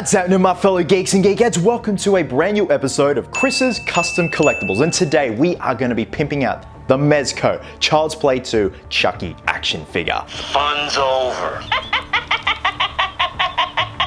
What's happening, my fellow geeks and geekettes? Welcome to a brand new episode of Chris's Custom Collectibles, and today we are going to be pimping out the Mezco Child's Play 2 Chucky action figure. Fun's over.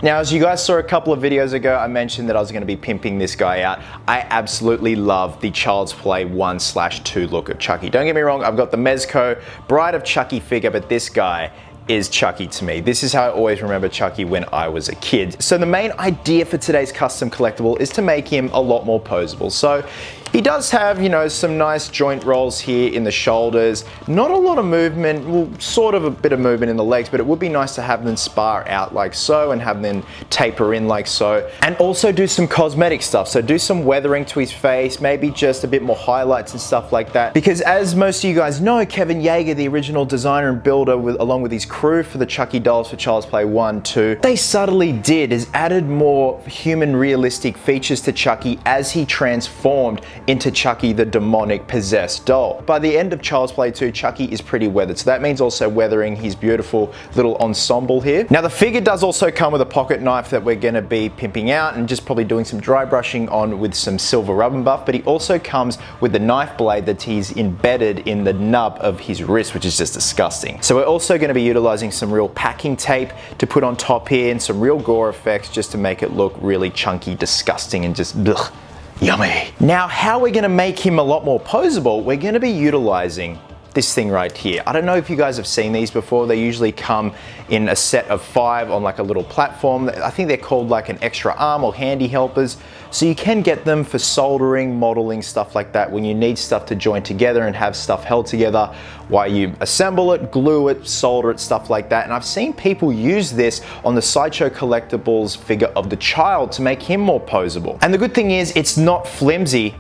Now, as you guys saw a couple of videos ago, I mentioned that I was going to be pimping this guy out. I absolutely love the Child's Play 1/2 look of Chucky. Don't get me wrong, I've got the Mezco Bride of Chucky figure, but this guy is Chucky to me. This is how I always remember Chucky when I was a kid. So the main idea for today's custom collectible is to make him a lot more posable. So he does have, you know, some nice joint rolls here in the shoulders. Not a lot of movement, well, sort of a bit of movement in the legs, but it would be nice to have them spar out like so and have them taper in like so. And also do some cosmetic stuff. So do some weathering to his face, maybe just a bit more highlights and stuff like that. Because as most of you guys know, Kevin Yeager, the original designer and builder, along with his crew for the Chucky dolls for Child's Play 1/2, they subtly is added more human realistic features to Chucky as he transformed into Chucky the demonic possessed doll. By the end of Child's Play 2, Chucky is pretty weathered, so that means also weathering his beautiful little ensemble here. Now the figure does also come with a pocket knife that we're going to be pimping out and just probably doing some dry brushing on with some silver rub and buff, but he also comes with the knife blade that he's embedded in the nub of his wrist, which is just disgusting. So we're also going to be utilizing some real packing tape to put on top here and some real gore effects just to make it look really chunky, disgusting, and just ugh, yummy. Now, how we're going to make him a lot more posable, we're going to be utilizing this thing right here. I don't know if you guys have seen these before. They usually come in a set of 5 on like a little platform. I think they're called like an extra arm or handy helpers. So you can get them for soldering, modeling, stuff like that when you need stuff to join together and have stuff held together while you assemble it, glue it, solder it, stuff like that. And I've seen people use this on the Sideshow Collectibles figure of the child to make him more posable. And the good thing is it's not flimsy,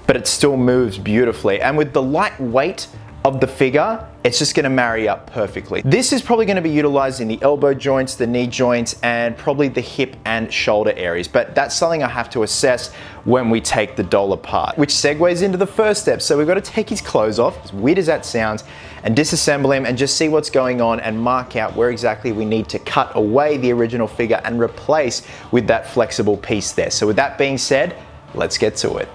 but it still moves beautifully. And with the light weight of the figure, it's just gonna marry up perfectly. This is probably gonna be utilized in the elbow joints, the knee joints, and probably the hip and shoulder areas, but that's something I have to assess when we take the doll apart, which segues into the first step. So we've got to take his clothes off, as weird as that sounds, and disassemble him and just see what's going on and mark out where exactly we need to cut away the original figure and replace with that flexible piece there. So with that being said, let's get to it.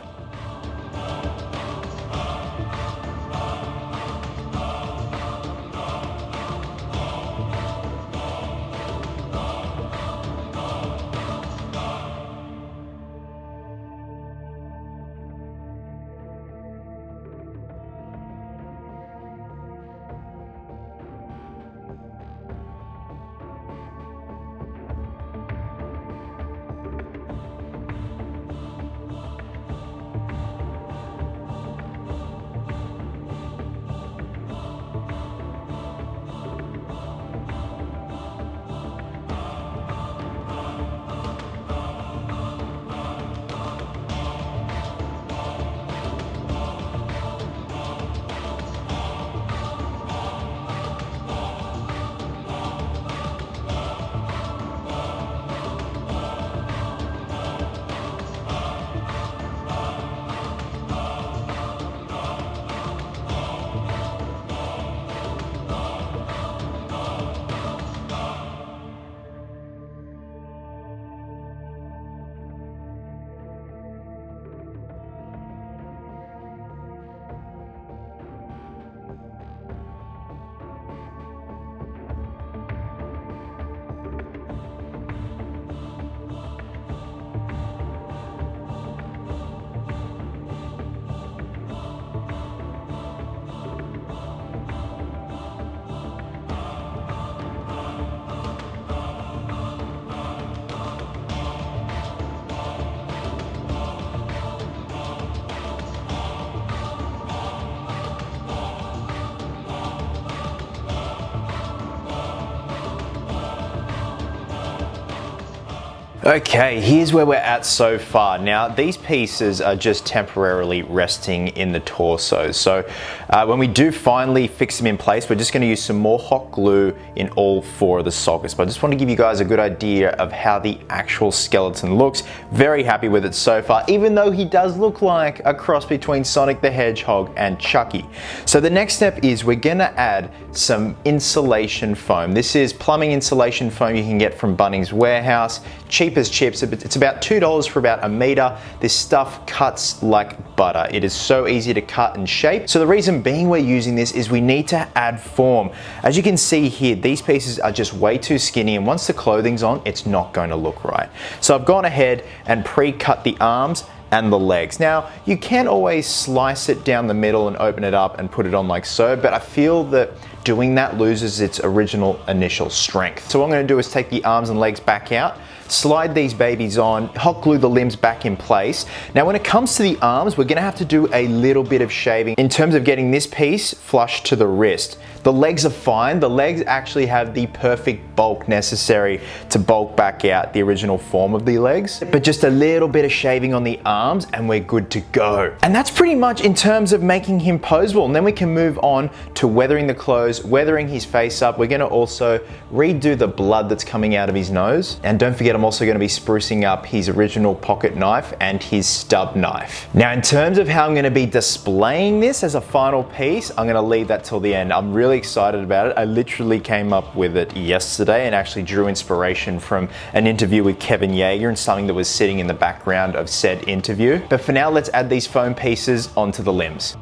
Okay, here's where we're at so far. Now, these pieces are just temporarily resting in the torso. So when we do finally fix them in place, we're just going to use some more hot glue in all 4 of the sockets. But I just want to give you guys a good idea of how the actual skeleton looks. Very happy with it so far, even though he does look like a cross between Sonic the Hedgehog and Chucky. So the next step is we're going to add some insulation foam. This is plumbing insulation foam you can get from Bunnings Warehouse. Cheap cheap as chips. It's about $2 for about a meter. This stuff cuts like butter. It is so easy to cut and shape. So the reason being we're using this is we need to add form. As you can see here, these pieces are just way too skinny, and once the clothing's on, it's not going to look right. So I've gone ahead and pre-cut the arms and the legs. Now, you can always slice it down the middle and open it up and put it on like so, but I feel that doing that loses its original initial strength. So what I'm gonna do is take the arms and legs back out, slide these babies on, hot glue the limbs back in place. Now when it comes to the arms, we're gonna have to do a little bit of shaving in terms of getting this piece flush to the wrist. The legs are fine. The legs actually have the perfect bulk necessary to bulk back out the original form of the legs, but just a little bit of shaving on the arms and we're good to go. And that's pretty much in terms of making him poseable. And then we can move on to weathering the clothes, weathering his face up. We're gonna also redo the blood that's coming out of his nose. And don't forget, I'm also gonna be sprucing up his original pocket knife and his stub knife. Now, in terms of how I'm gonna be displaying this as a final piece, I'm gonna leave that till the end. I'm really excited about it. I literally came up with it yesterday and actually drew inspiration from an interview with Kevin Yeager and something that was sitting in the background of said interview. But for now, let's add these foam pieces onto the limbs.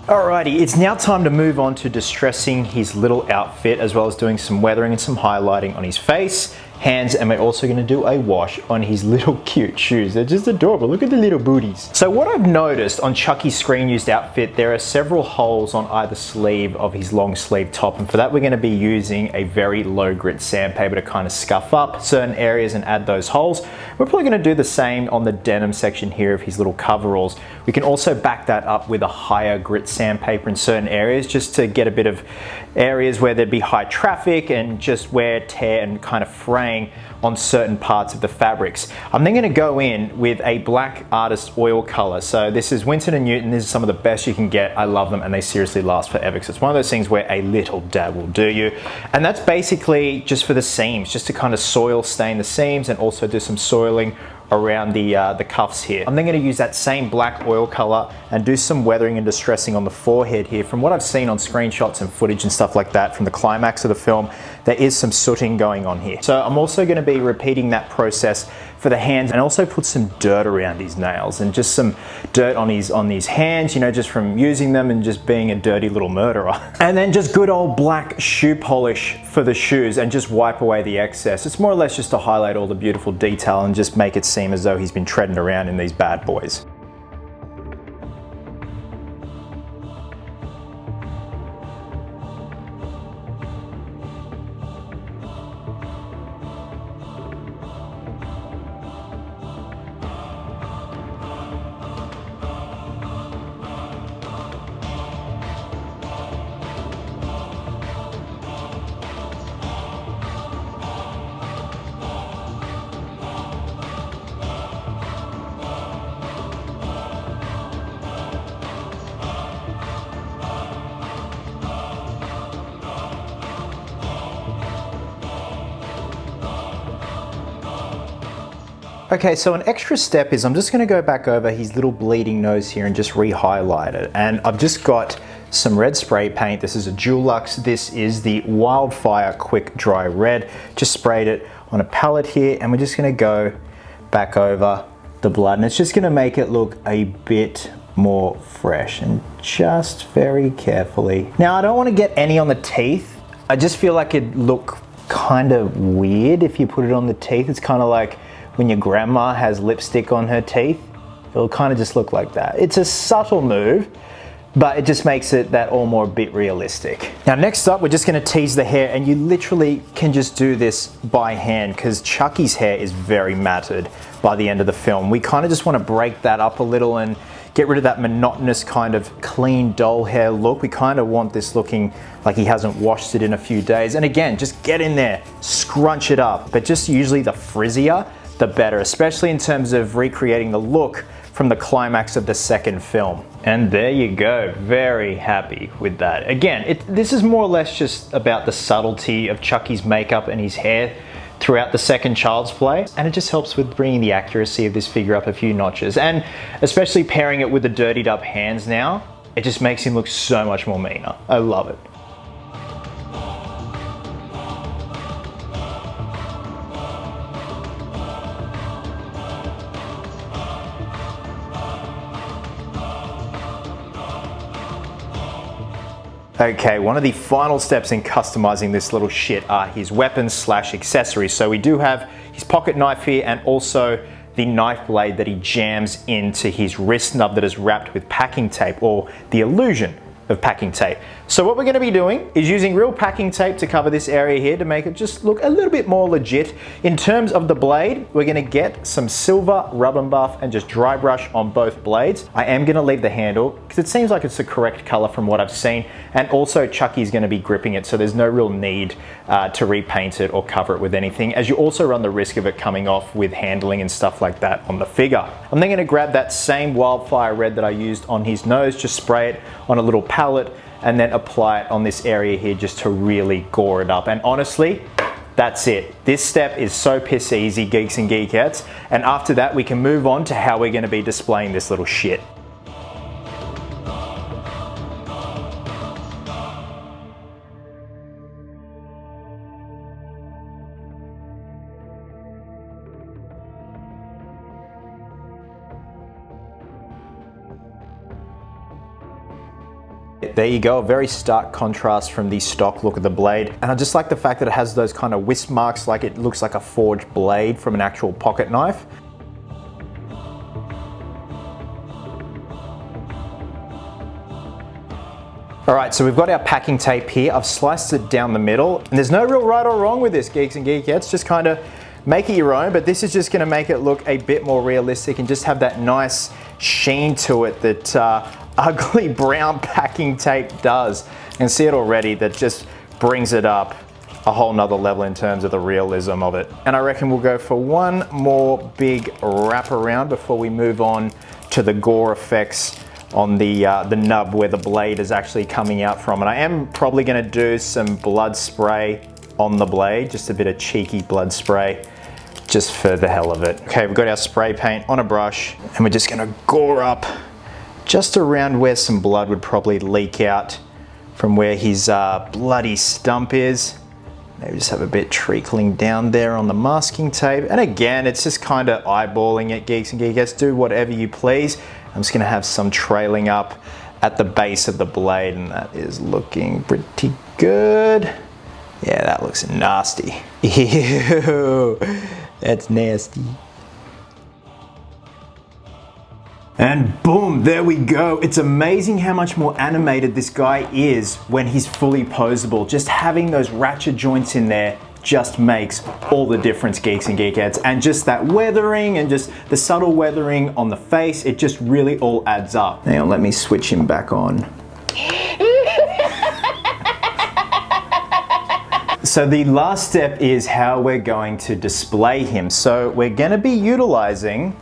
Alrighty, it's now time to move on to distressing his little outfit, as well as doing some weathering and some highlighting on his face, hands, and we're also going to do a wash on his little cute shoes. They're just adorable. Look at the little booties. So what I've noticed on Chucky's screen used outfit, there are several holes on either sleeve of his long sleeve top, and for that we're going to be using a very low grit sandpaper to kind of scuff up certain areas and add those holes. We're probably going to do the same on the denim section here of his little coveralls. We can also back that up with a higher grit sandpaper in certain areas, just to get a bit of areas where there'd be high traffic and just wear, tear, and kind of fraying on certain parts of the fabrics. I'm then going to go in with a black artist oil color. So this is Winston & Newton. This is some of the best you can get. I love them and they seriously last forever, because it's one of those things where a little dab will do you. And that's basically just for the seams, just to kind of soil stain the seams and also do some soiling around the cuffs here. I'm then going to use that same black oil color and do some weathering and distressing on the forehead here. From what I've seen on screenshots and footage and stuff like that from the climax of the film, there is some sooting going on here. So I'm also going to be repeating that process for the hands, and also put some dirt around his nails and just some dirt on his hands, you know, just from using them and just being a dirty little murderer. And then just good old black shoe polish for the shoes and just wipe away the excess. It's more or less just to highlight all the beautiful detail and just make it seem as though he's been treading around in these bad boys. Okay, so an extra step is I'm just going to go back over his little bleeding nose here and just re-highlight it. And I've just got some red spray paint. This is a Dulux. This is the Wildfire Quick Dry Red. Just sprayed it on a palette here, and we're just going to go back over the blood. And it's just going to make it look a bit more fresh, and just very carefully. Now, I don't want to get any on the teeth. I just feel like it'd look kind of weird if you put it on the teeth. It's kind of like when your grandma has lipstick on her teeth. It'll kind of just look like that. It's a subtle move, but it just makes it that all more a bit realistic. Now next up, we're just gonna tease the hair, and you literally can just do this by hand because Chucky's hair is very matted by the end of the film. We kind of just want to break that up a little and get rid of that monotonous kind of clean doll hair look. We kind of want this looking like he hasn't washed it in a few days. And again, just get in there, scrunch it up, but just usually the frizzier, the better, especially in terms of recreating the look from the climax of the second film. And there you go, very happy with that. Again, this is more or less just about the subtlety of Chucky's makeup and his hair throughout the second Child's Play, and it just helps with bringing the accuracy of this figure up a few notches, and especially pairing it with the dirtied up hands now, it just makes him look so much more meaner. I love it. Okay, one of the final steps in customizing this little shit are his weapons slash accessories. So we do have his pocket knife here, and also the knife blade that he jams into his wrist nub that is wrapped with packing tape, or the illusion of packing tape. So what we're going to be doing is using real packing tape to cover this area here to make it just look a little bit more legit. In terms of the blade, we're going to get some silver rub and buff and just dry brush on both blades. I am going to leave the handle because it seems like it's the correct color from what I've seen, and also Chucky's going to be gripping it, so there's no real need to repaint it or cover it with anything, as you also run the risk of it coming off with handling and stuff like that on the figure. I'm then going to grab that same wildfire red that I used on his nose, just spray it on a little palette, and then apply it on this area here just to really gore it up. And honestly, that's it. This step is so piss easy, Geeks and Geekettes, and after that we can move on to how we're going to be displaying this little shit. There you go, a very stark contrast from the stock look of the blade. And I just like the fact that it has those kind of wisp marks, like it looks like a forged blade from an actual pocket knife. All right, so we've got our packing tape here. I've sliced it down the middle, and there's no real right or wrong with this, Geeks and Geekettes. Just kind of make it your own, but this is just gonna make it look a bit more realistic and just have that nice sheen to it that ugly brown packing tape does. You can see it already, that just brings it up a whole nother level in terms of the realism of it. And I reckon we'll go for one more big wrap around before we move on to the gore effects on the nub where the blade is actually coming out from. And I am probably gonna do some blood spray on the blade, just a bit of cheeky blood spray, just for the hell of it. Okay, we've got our spray paint on a brush, and we're just gonna gore up just around where some blood would probably leak out from where his bloody stump is. Maybe just have a bit trickling down there on the masking tape. And again, it's just kind of eyeballing it, Geeks and Geekettes. Do whatever you please. I'm just gonna have some trailing up at the base of the blade, and that is looking pretty good. Yeah, that looks nasty. Ew, that's nasty. And boom, there we go. It's amazing how much more animated this guy is when he's fully posable. Just having those ratchet joints in there just makes all the difference, Geeks and Geekettes. And just that weathering and just the subtle weathering on the face, it just really all adds up. Now let me switch him back on. So the last step is how we're going to display him. So we're gonna be utilizing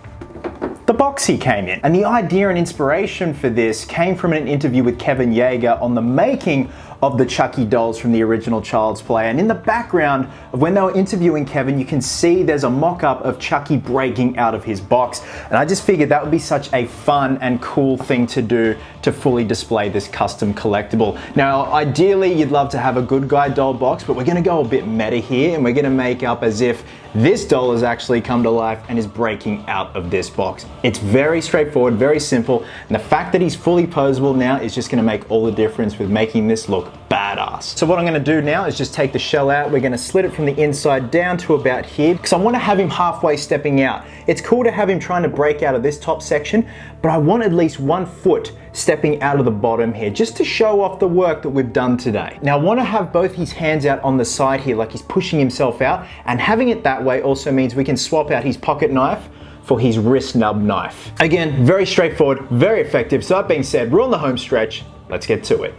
the box he came in. And the idea and inspiration for this came from an interview with Kevin Yeager on the making of the Chucky dolls from the original Child's Play. And in the background of when they were interviewing Kevin, you can see there's a mock-up of Chucky breaking out of his box. And I just figured that would be such a fun and cool thing to do to fully display this custom collectible. Now, ideally, you'd love to have a good guy doll box, but we're gonna go a bit meta here, and we're gonna make up as if this doll has actually come to life and is breaking out of this box. It's very straightforward, very simple, and the fact that he's fully posable now is just gonna make all the difference with making this look badass. badass. So what I'm gonna do now is just take the shell out. We're gonna slit it from the inside down to about here, because I wanna have him halfway stepping out. It's cool to have him trying to break out of this top section, but I want at least 1 foot stepping out of the bottom here, just to show off the work that we've done today. Now I wanna have both his hands out on the side here, like he's pushing himself out, and having it that way also means we can swap out his pocket knife for his wrist nub knife. Again, very straightforward, very effective. So that being said, we're on the home stretch. Let's get to it.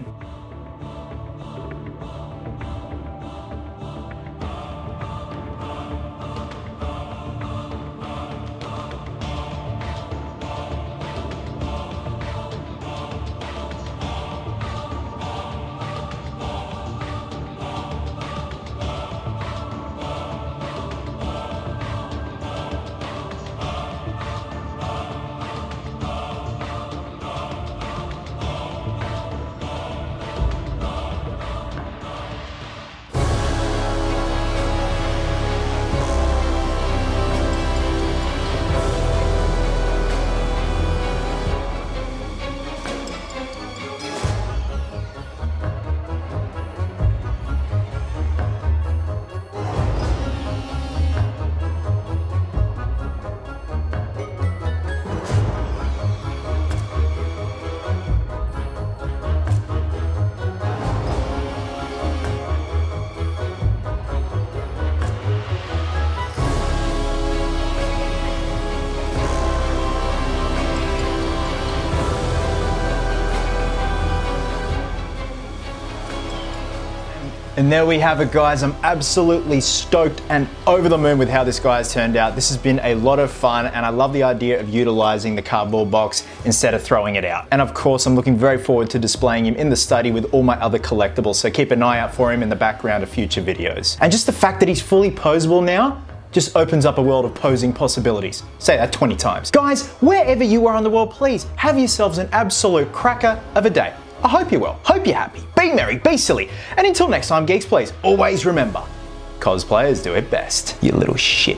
And there we have it, guys. I'm absolutely stoked and over the moon with how this guy has turned out. This has been a lot of fun, and I love the idea of utilizing the cardboard box instead of throwing it out. And of course, I'm looking very forward to displaying him in the study with all my other collectibles, so keep an eye out for him in the background of future videos. And just the fact that he's fully posable now just opens up a world of posing possibilities. Say that 20 times. Guys, wherever you are in the world, please have yourselves an absolute cracker of a day. I hope you're well, hope you're happy, be merry, be silly, and until next time, geeks, please always remember, cosplayers do it best, you little shit.